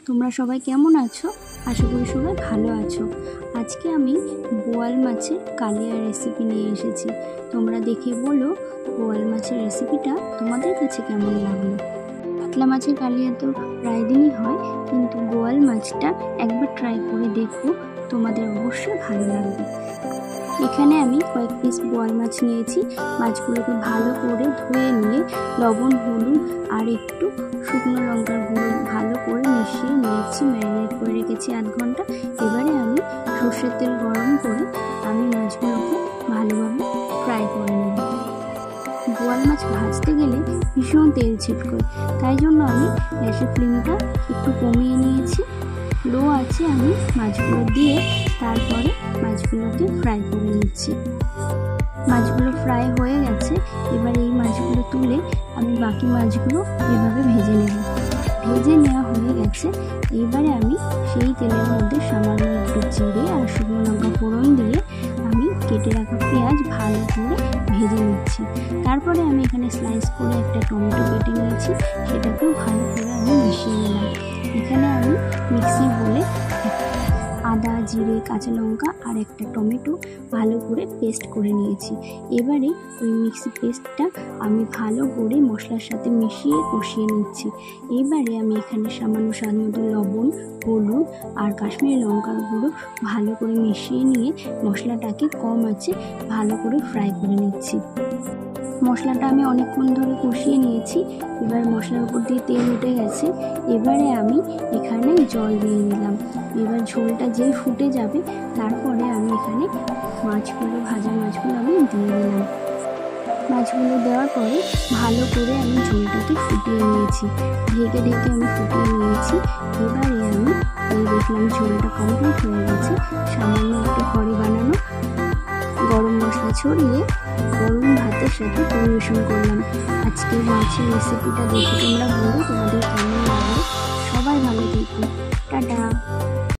তোমরা সবাই কেমন আছো? আশা করি সবাই ভালো আছো। আজকে আমি বোয়াল মাছের কালিয়া রেসিপি নিয়ে এসেছি। তোমরা দেখে বলো বোয়াল মাছের রেসিপিটা তোমাদের কাছে কেমন লাগলো। কাতলা মাছের কালিয়া তো প্রায় দিনই হয়, কিন্তু বোয়াল মাছটা একবার ট্রাই করে দেখো, তোমাদের অবশ্যই ভালো লাগবে। এখানে আমি কয়েক পিস বোয়াল মাছ নিয়েছি। মাছগুলোকে ভালো করে ধুয়ে নিয়ে লবণ, হলুদ আর একটু শুকনো লঙ্কার গুঁড়ো ভালো করে মিশিয়ে নিয়েছি, ম্যারিনেট করে রেখেছি আধ ঘন্টা। এবারে আমি সর্ষের তেল গরম করে আমি মাছগুলোকে ভালোভাবে ফ্রাই করে নেব। বোয়াল মাছ ভাজতে গেলে ভীষণ তেল ছিটকোয়, তাই জন্য আমি গ্যাসের ফ্লেমটা একটু কমিয়ে নিয়েছি। লো আছে আমি মাছগুলো দিয়ে তারপরে মাছগুলোকে ফ্রাই করে নিচ্ছি। মাছগুলো ফ্রাই হয়ে গেছে। এবার এই মাছগুলো তুলে আমি বাকি মাছগুলো এভাবে ভেজে নেব। ভেজে নেওয়া হয়ে গেছে। এবারে আমি সেই তেলের মধ্যে সামান্য একটু জিরে আর শুকনো লঙ্কা ফোড়ন দিয়ে আমি কেটে রাখা পেঁয়াজ ভালো করে ভেজে নিচ্ছি। তারপরে আমি এখানে স্লাইস করে একটা টমেটো কেটে নিয়েছি, সেটাকেও ভালো করে আমি মিশিয়ে নিলাম। এখানে আমি মিক্সি বলে আদা, জিরে, কাঁচা লঙ্কা আর একটা টমেটো ভালো করে পেস্ট করে নিয়েছি। এবারে ওই মিক্সি পেস্টটা আমি ভালো করে মশলার সাথে মিশিয়ে কষিয়ে নিচ্ছি। এবারে আমি এখানে সামান্য স্বাদ মতো লবণ, হলুদ আর কাশ্মীরি লঙ্কার গুঁড়ো ভালো করে মিশিয়ে নিয়ে মশলাটাকে কম আঁচে ভালো করে ফ্রাই করে নিচ্ছি। মশলাটা আমি অনেকক্ষণ ধরে কষিয়ে নিয়েছি। এবার মশলার উপর দিয়ে তেল উঠে গেছে। এবারে আমি এখানে জল দিয়ে দিলাম। এবার ঝোলটা যেই ফুটে যাবে তারপরে আমি এখানে ভাজা মাছগুলো আমি দিয়ে দিলাম। মাছগুলো দেওয়ার পরে ভালো করে আমি ঝোলটাকে ফুটিয়ে নিয়েছি, ঢেকে আমি ফুটিয়ে নিয়েছি। এবারে আমি দেখলাম ঝোলটা কমপ্লিট হয়ে গেছে। সামান্য একটু ঘরে বানানো গরম মশলা ছড়িয়ে গরম ভাতের সাথে পরিবেশন করলাম। আজকের মাছের রেসিপিটা দেখে তোমরা বলো তোমাদের কেমন লাগলো। সবাই ভালো থেকো, টাটা।